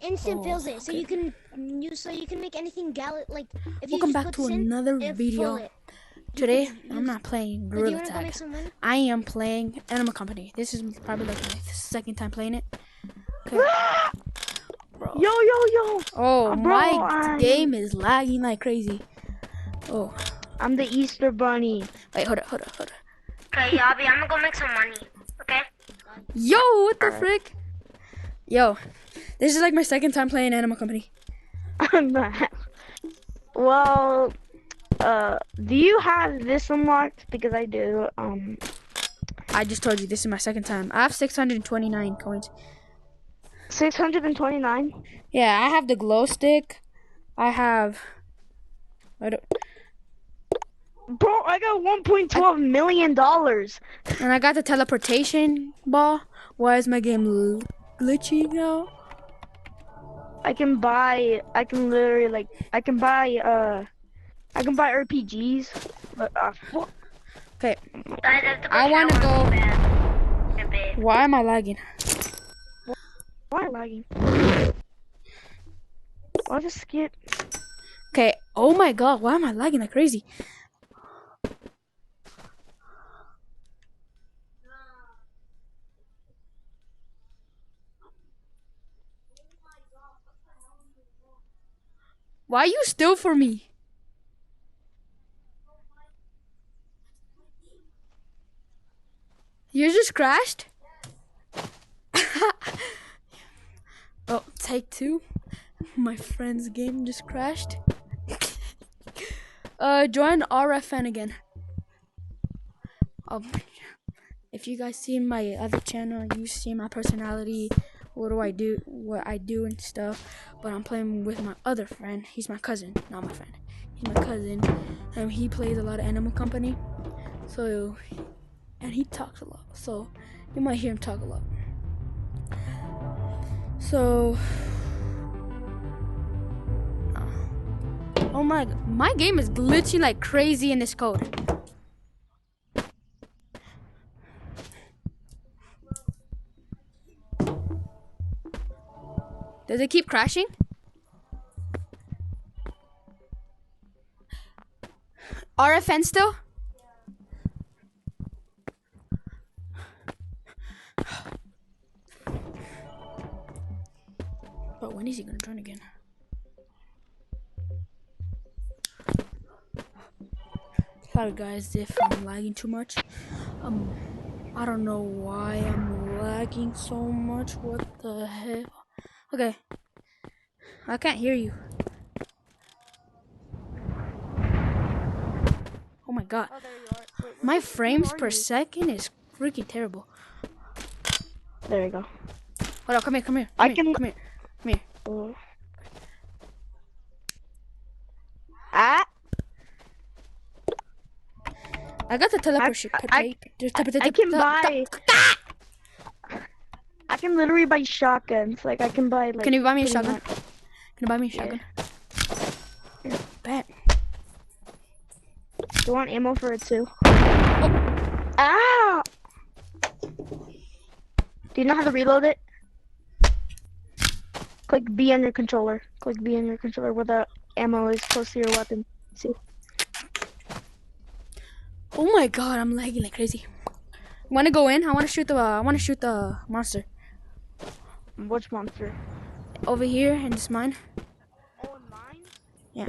instant fills it, so you can make anything like if you Welcome just back put to in, another it video. fill it. Today I'm not playing Like, you Gorilla wanna go Tag. make some money? I am playing Animal Company. This is probably like my second time playing it. Okay. Bro. Yo. Oh, Bro, my game is lagging like crazy. Oh. I'm the Easter Bunny. Wait, hold up. Okay, Yabi, I'm gonna go make some money. Okay. Yo, what the frick? Yo, this is like my second time playing Animal Company. Well, do you have this unlocked? Because I do. I just told you this is my second time. I have 629 coins. 629. Yeah, I have the glow stick. I don't. Bro, I got $1.12 million. And I got the teleportation ball. Why is my game glitchy now? I can buy RPGs. But, Okay. I want to go. Why am I lagging? why am I lagging? I'll just skip. Okay. Oh my god. Why am I lagging like crazy? Why are you still for me? You just crashed? Oh, take two. My friend's game just crashed. Join RFN again. If you guys see my other channel, you see my personality, what I do and stuff. But I'm playing with my other friend. He's my cousin, not my friend. He's my cousin. He plays a lot of Animal Company. And he talks a lot. So you might hear him talk a lot. So oh my game is glitching like crazy in this code. Does it keep crashing? RFN still? But when is he gonna join again? Sorry guys if I'm lagging too much. I don't know why I'm lagging so much. What the hell? Okay. I can't hear you. Oh my god. Oh, there you are. Wait, My frames per second is freaking terrible. there you go. Hold on, come here. Come here. Oh. Ah! I got the teleportation. I can buy. I can literally buy shotguns. Like I can buy. Like, Can you buy me a pretty shotgun? much- Can you buy me a shotgun? Bet. You want ammo for it too? Oh. Ah! Do you know how to reload it? Click B on your controller. Click B on your controller where the ammo is close to your weapon. See? Oh my god, I'm lagging like crazy. Want to go in? I want to shoot the monster Which monster? over here in this mine. Oh, mine? Yeah.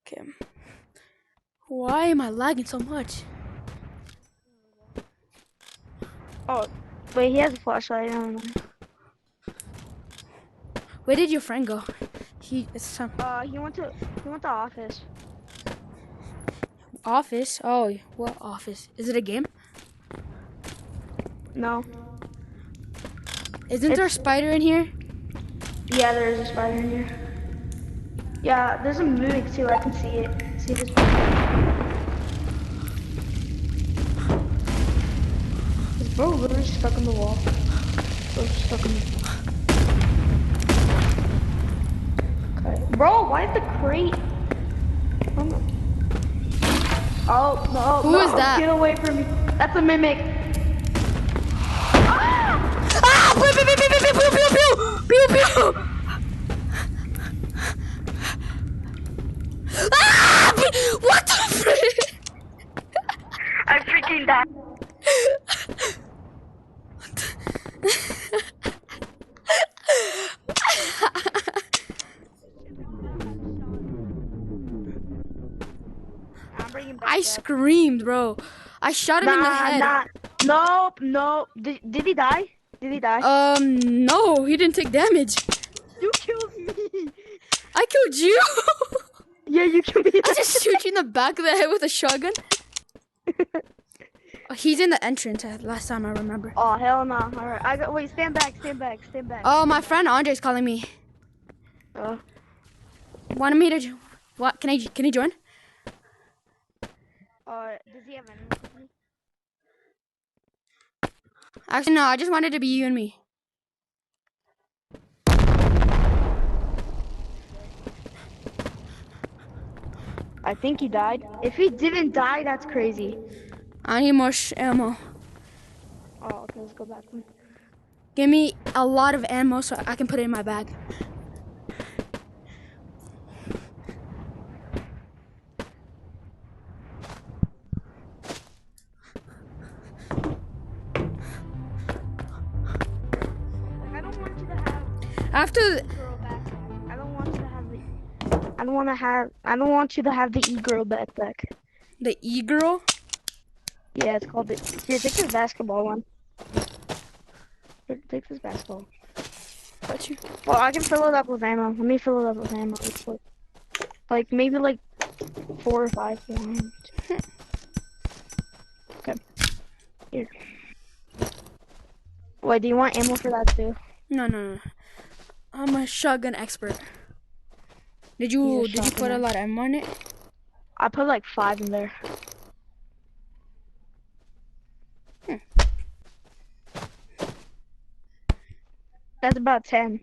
Okay. Why am I lagging so much? Oh, wait, he has a flashlight. I don't know. Where did your friend go? He He went to the office. Office? Oh, what office? Is it a game? No. Isn't there a spider in here? Yeah, there is a spider in here. Yeah, there's a Mimic too. I can see it. See this? Is bro literally stuck in the wall? Bro's stuck in the. Okay. Bro, why is the crate? Oh no! Who is that? Get away from me! That's a Mimic. Ah! screamed, bro. I shot him in the head. Nope. Did he die? Did he die? No, he didn't take damage. You killed me. I killed you. Yeah, you killed me. I just shoot you in the back of the head with a shotgun. Oh, he's in the entrance. Last time I remember. Oh hell no! All right, wait. Stand back. Oh, my friend Andre's calling me. Wanted me to. What? Can he join? Does he have any? Actually, no. I just wanted to be you and me. I think he died. If he didn't die, that's crazy. I need more ammo. Oh, okay. Let's go back. Give me a lot of ammo so I can put it in my bag. I don't want you to have. After. Girl backpack. I don't want you to have the. I don't want you to have the e-girl backpack. The e-girl? Yeah, it's called the. Here, take this basketball one. Here, take this basketball. Got you. Well, I can fill it up with ammo. Let me fill it up with ammo. It's like maybe like 4 or 5. Okay. Here. Wait, do you want ammo for that too? No. I'm a shotgun expert. Did you put a lot of ammo on it? I put like 5 in there. That's about 10.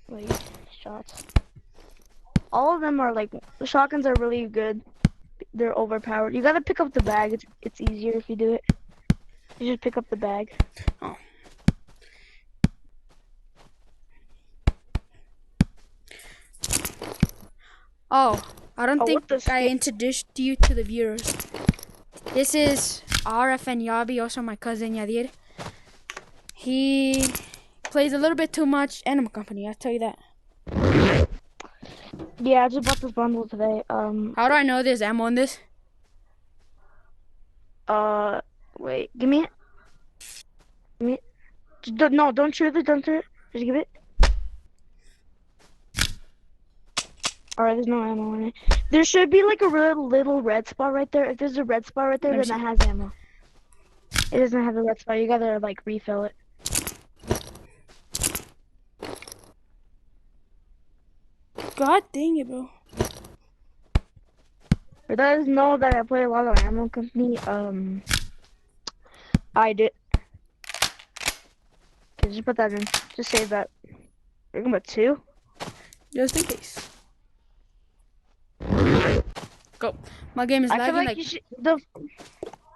Wait, shots. All of them are like, the shotguns are really good. They're overpowered. You gotta pick up the bag. It's easier if you do it. You just pick up the bag. Oh. Oh, I don't think I introduced you to the viewers. This is RF and Yabi, also my cousin Yadir. He plays a little bit too much Animal Company, I'll tell you that. Yeah, I just bought this bundle today. How do I know there's ammo in this? Wait, give me it. Give me it. No, don't shoot it, Just give it. Alright, there's no ammo in it. There should be like a little red spot right there. If there's a red spot right there, then that has ammo. It doesn't have a red spot. You gotta like refill it. God dang it, bro. For those who know that I play a lot of Ammo Company, I did. Okay, just put that in. Just save that. We're going about 2. Just in case. Go. My game is I lagging feel like you should, the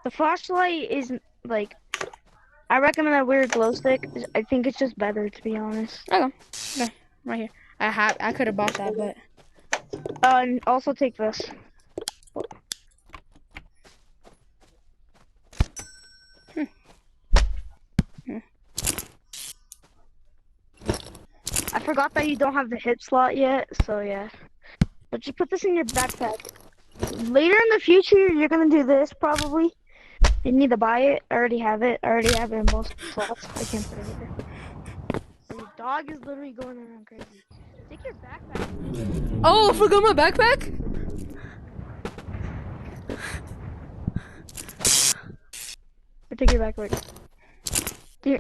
flashlight is like, I recommend that weird glow stick. I think it's just better, to be honest. Okay, right here. I could have bought that, but. And also take this. I forgot that you don't have the hip slot yet, so yeah. But just put this in your backpack. Later in the future, you're gonna do this probably. You need to buy it. I already have it. in both slots. I can't put it here. Your dog is literally going around crazy. Take your backpack. Oh, I forgot my backpack? Take your backpack.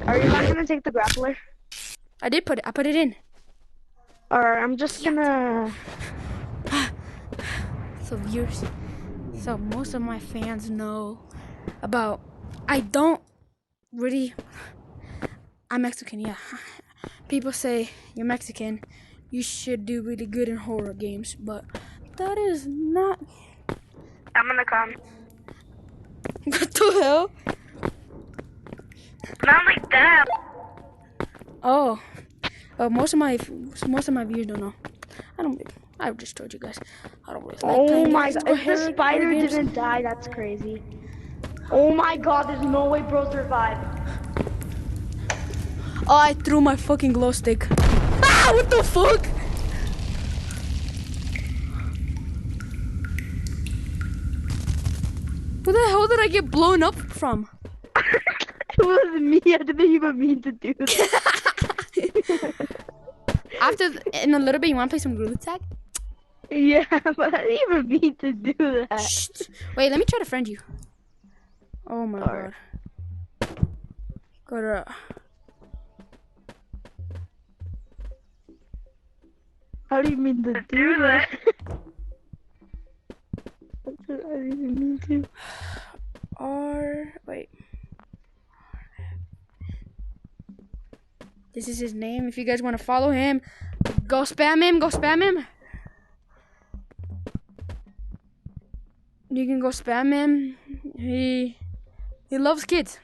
Are you not gonna take the grappler? I put it in. Alright, I'm just gonna... So viewers, so most of my fans know about, I'm Mexican, yeah. People say, you're Mexican, you should do really good in horror games, but that is not... I'm gonna come. What the hell? Not like that. Oh, most of my viewers don't know. I just told you guys. I don't really like Oh my games. god, if the spider didn't die, that's crazy. Oh my god, there's no way bro survived. Oh, I threw my fucking glow stick. Ah, what the fuck? Where the hell did I get blown up from? It was me. I didn't even mean to do that. In a little bit, you want to play some Gorilla Tag? Yeah, but I didn't even mean to do that. Shh. Wait, let me try to friend you. Oh my Alright. god. Go to. How do you mean to do that? I didn't even mean to. Wait. This is his name. If you guys want to follow him, go spam him. Go spam him. You can go spam him. He loves kids.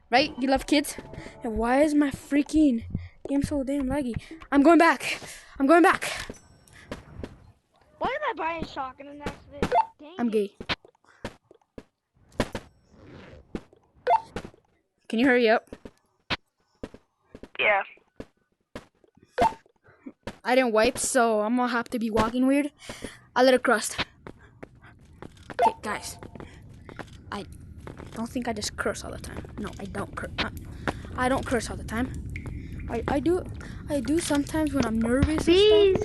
Right? You love kids? And why is my freaking game so damn laggy? I'm going back. I'm going back. Why did I buy a shotgun in accident? Dang I'm it. gay. Can you hurry up? Yeah. I didn't wipe, so I'm gonna have to be walking weird. I let it crust. Okay, guys. I don't think I just curse all the time. No, I don't curse. I don't curse all the time. I do sometimes when I'm nervous. Please.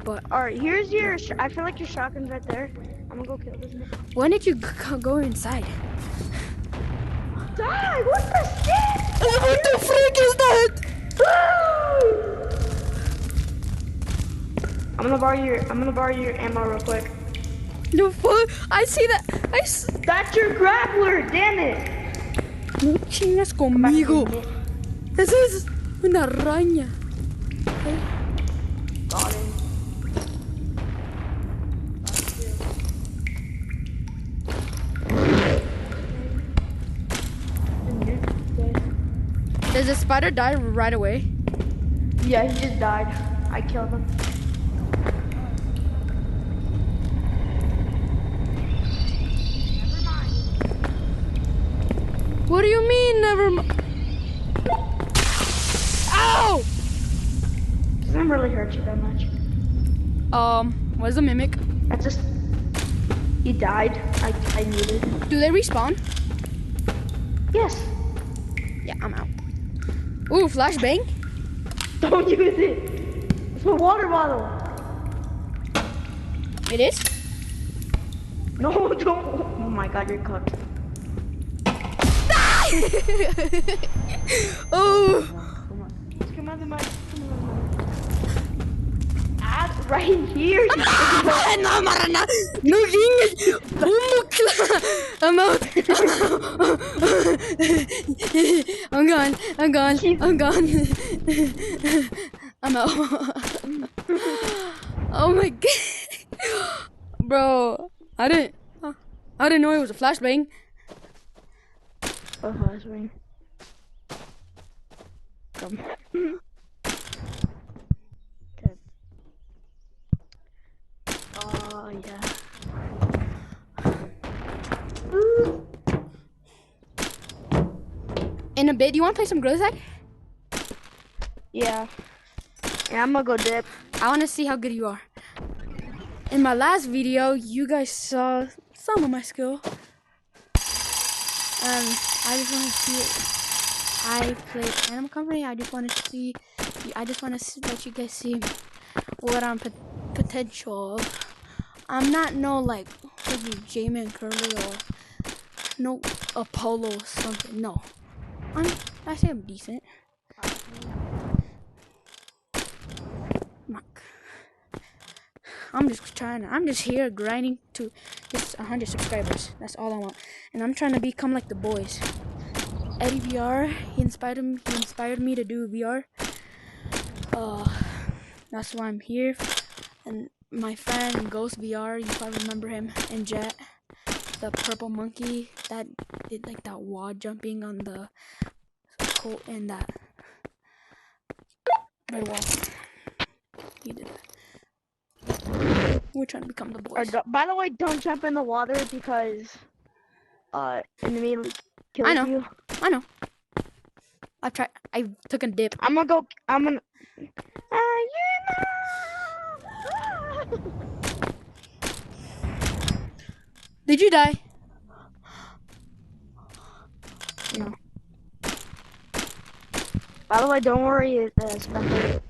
But Alright, here's your. I feel like your shotgun's right there. I'm gonna go kill this man. when did you go inside? Die! What the shit? What the freak is that? I'm gonna borrow your ammo real quick. No fuck! I see that. That's your grappler, damn it! No chingas conmigo. Eso es una araña. Got it. Does the spider die right away? Yeah, he just died. I killed him. What do you mean, never mind? Ow! Doesn't really hurt you that much. What's the mimic? That's just. He died. I needed. Do they respawn? Yes. Yeah, I'm out. Ooh, flashbang? Don't use it. It's a water bottle. It is? No, don't. Oh my god, you're cooked. Oh! Come on, the mic. Ah, right here. No, Marana! No, King! I'm out! I'm gone. I'm gone. I'm gone. I'm out. Oh my god. Bro, I didn't know it was a flashbang. Oh, flashbang. Come. Okay. Oh, yeah. In a bit, do you want to play some Gorilla Tag? Yeah. Yeah, I'm gonna go dip. I want to see how good you are. In my last video, you guys saw some of my skill. I just want to see. I played Animal Company. I just want to let you guys see what I'm potential of. I'm not no like J-Man Curly or no Apollo or something. No, I say I'm decent. I'm just here grinding to just 100 subscribers. That's all I want. And I'm trying to become like the boys. Eddie VR, he inspired me to do VR. That's why I'm here. And my friend Ghost VR, you probably remember him, and Jet, the purple monkey that did like that wall jumping on the coat and that red wall. He did that. We're trying to become the boys. By the way, don't jump in the water because it immediately kills you. I know. I took a dip. I'm gonna. Did you die? No. By the way, don't worry, Spencer.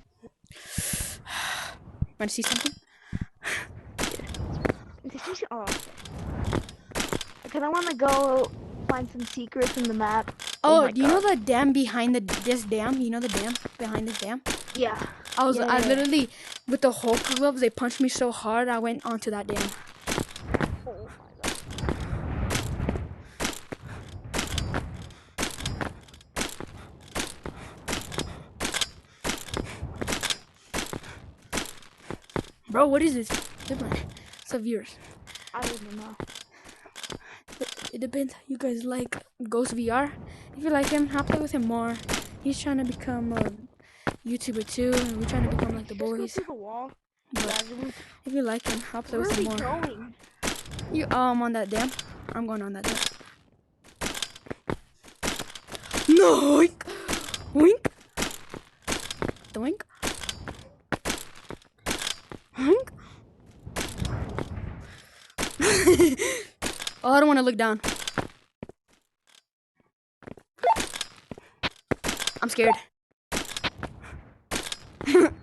Want to see something? Oh, okay. Because I want to go find some secrets in the map. Oh, my do you know God. the dam behind this dam? You know the dam behind this dam? Yeah. I Yeah. literally, with the Hulk gloves, they punched me so hard, I went onto that dam. Oh my God. Bro, what is this? Different. So viewers. I don't even know. It depends how you guys like Ghost VR. If you like him, I'll play with him more. He's trying to become a YouTuber too, and we're trying to become like the Just go boys. through the wall. But Gradually. if you like him, I'll play Where with are him we more. going? You on that dam? I'm going on that dam. No, oink, oink, doink, oink. Oh, I don't want to look down. I'm scared.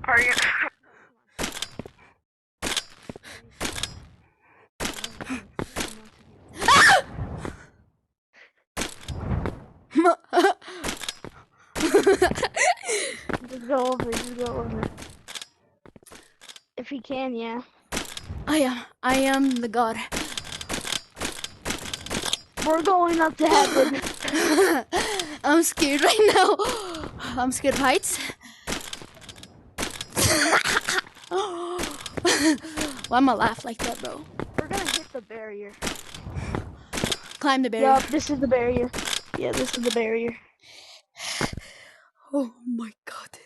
Are you? Just go over. Just go over. If he can, yeah. I am the god. We're going up to heaven. I'm scared right now. I'm scared of heights. Why am I laugh like that, bro? We're gonna hit the barrier. Climb the barrier. Yup, this is the barrier. Yeah, this is the barrier. Oh my god.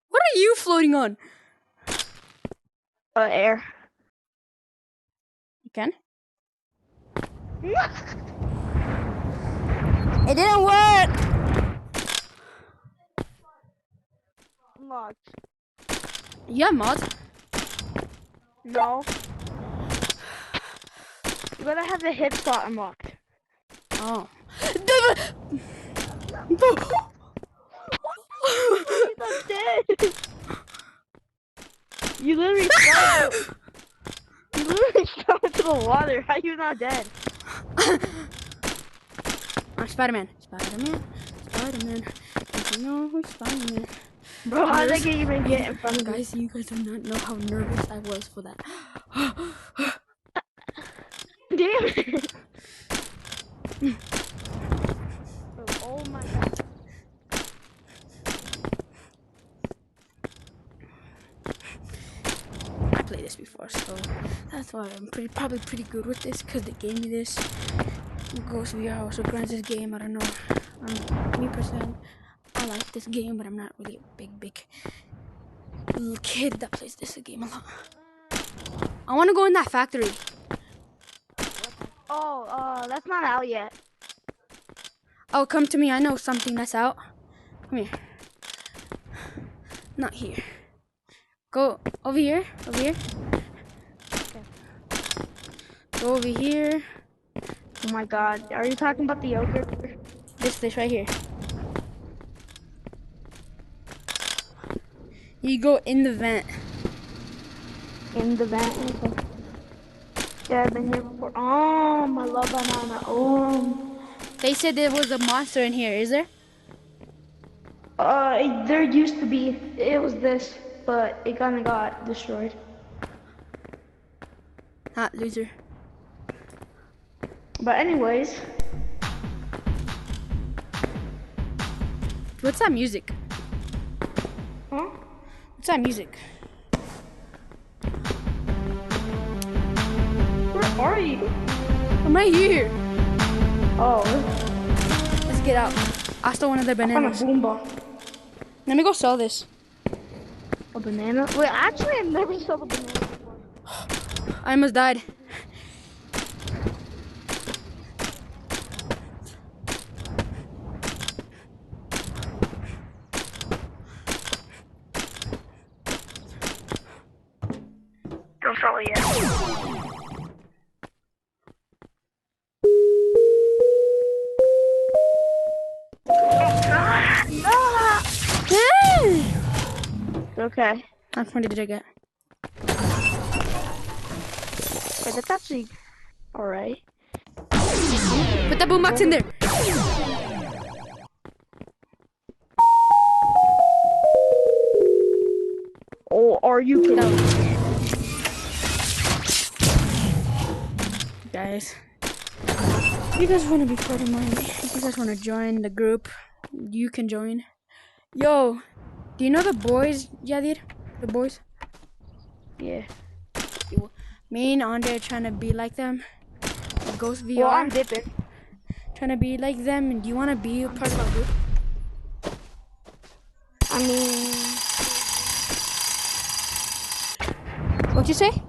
What are you floating on? Air. You can? It didn't work. Unlocked. You have mods? No. You gotta have the hip slot unlocked. Oh. He's not dead. You literally fell. You literally fell into the water. How you not dead? I'm Spider-Man. Spider-Man. Spider-Man. Don't you know who's Spider-Man? Bro, how did I even get in front of you? Guys, you guys do not know how nervous I was for that. Damn it. Bro, oh my God. I played this before, so that's why I'm probably pretty good with this, because they gave me this. Ghost VR also grants this game. I don't know. Me personally, I like this game, but I'm not really a big little kid that plays this game a lot. I want to go in that factory. Oh, that's not out yet. Oh, come to me. I know something that's out. Come here. Not here. Go over here. Over here. Okay. Go over here. Oh my God. Are you talking about the yogurt? This right here. You go in the vent. In the vent. Okay. Yeah, I've been here before. Oh, my love banana. Oh. They said there was a monster in here. Is there? There used to be. It was this, but it kind of got destroyed. Not loser. But anyways. What's that music? Huh? What's that music? Where are you? I'm right here. Oh, Let's get out. I stole one of their on a bananas. boombox. Let me go sell this. A banana? Wait, actually, I've never saw the banana before. I almost died. Don't sell it yet. Okay. How many did I get? Okay, that's actually alright. Put that boombox in there. Oh, are you kidding? Guys, if you guys want to be part of mine, if you guys want to join the group, you can join. Yo, do you know the boys, Yadir? The boys? Yeah. Me and Andre are trying to be like them. Ghost VR. Well, I'm dipping. Trying to be like them. And do you want to be a part of our group? I mean, What'd you say?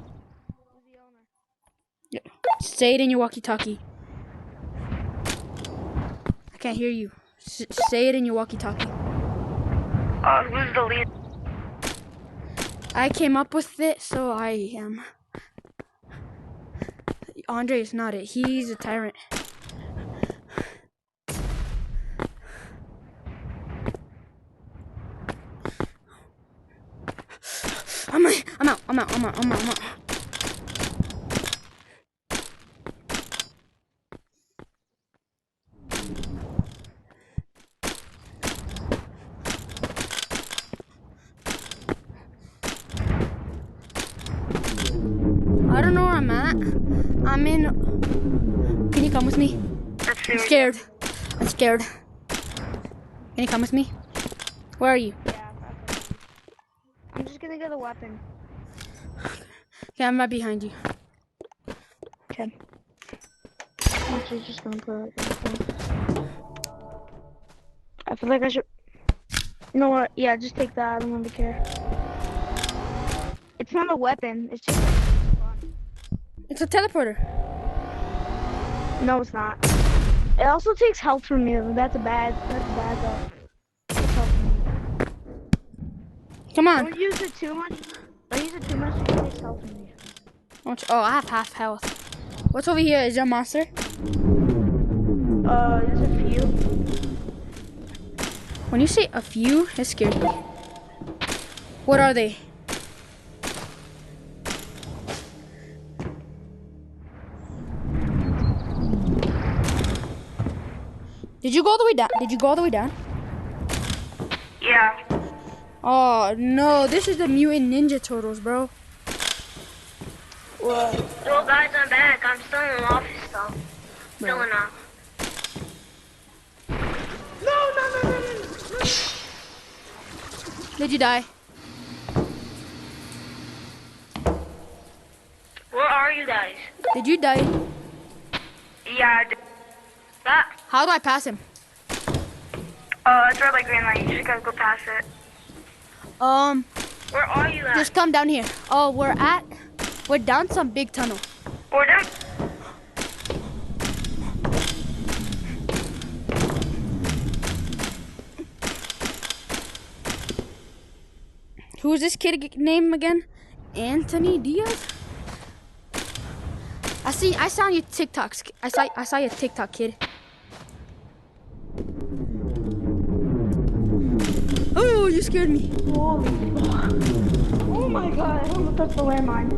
Yeah. Say it in your walkie-talkie. I can't hear you. Say it in your walkie-talkie. who's the lead? I came up with it, so I am. Andre is not it. He's a tyrant. I'm out. I don't know where I'm at. I'm in. Can you come with me? I'm scared. Can you come with me? Where are you? Yeah, I'm just gonna get a weapon. Okay, I'm right behind you. Okay. I'm actually just gonna put it in. I feel like I should. You know what? Yeah, just take that. I don't really care. It's not a weapon. It's just fun. It's a teleporter. No, it's not. It also takes health from you. That's bad though. Takes health from you. Come on. Don't use it too much. Don't use it too much. It takes health from you. Oh, I have half health. What's over here? Is there a monster? There's a few. When you say a few, it scares me. What are they? Did you go all the way down? Yeah. Oh no, this is the Mutant Ninja Turtles, bro. What? Well, guys, I'm back. I'm still in the office, though. Still in No. Did you die? Where are you guys? Did you die? Yeah, that. How do I pass him? It's red light, green light. You just gotta go past it. Where are you at? Just come down here. Oh, we're down some big tunnel. We're down. Who's this kid name again? Anthony Diaz? I saw your TikToks. I saw your TikTok, kid. Oh, you scared me. Holy fuck. Oh my god, I almost touched the landmine.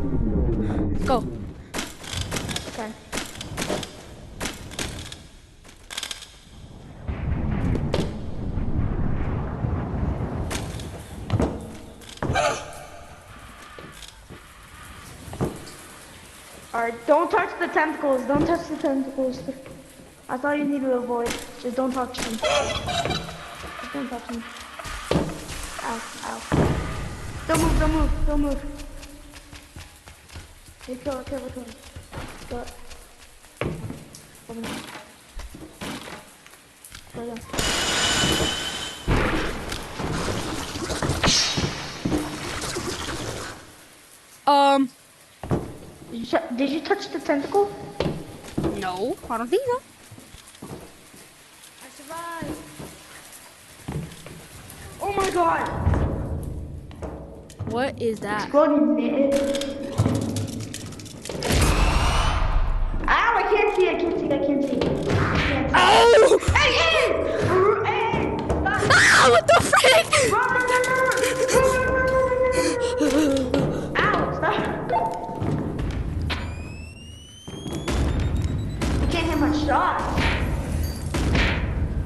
Let's go. Okay. Alright, don't touch the tentacles. Don't touch the tentacles. That's all you need to avoid. Just don't touch them. Just don't touch them. Ow. Don't move. Okay, kill it. Go. Over there. Go down. Did you touch the tentacle? No, I don't think so. I survived. Oh my god. What is that? Exploding it. Ow, I can't see. Oh! Hey! Ah, what the frick? Run! not.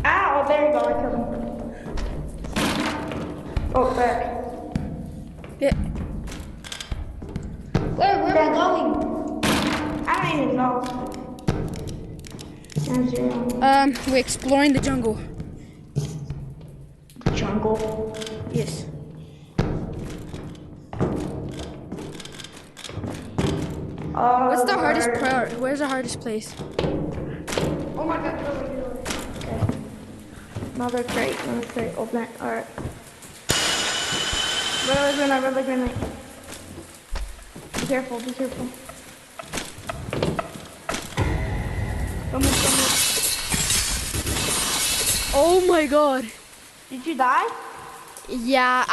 Ow, there you go. I killed him. Oh, back. Yeah. Where are we going? I don't even know. We're exploring the jungle. Jungle. Yes. What's the hardest part? Where's the hardest place? Oh my god, really. Okay. Another crate. Open it. Alright. Really grenade. Be careful. Come on. Oh my god. Did you die? Yeah,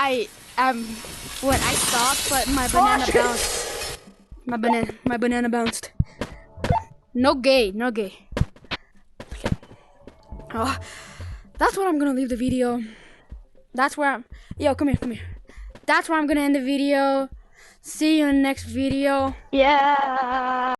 when I stopped, but my banana bounced. My banana bounced. No gay. Okay. Oh, that's where I'm gonna leave the video. That's where come here. That's where I'm gonna end the video. See you in the next video. Yeah.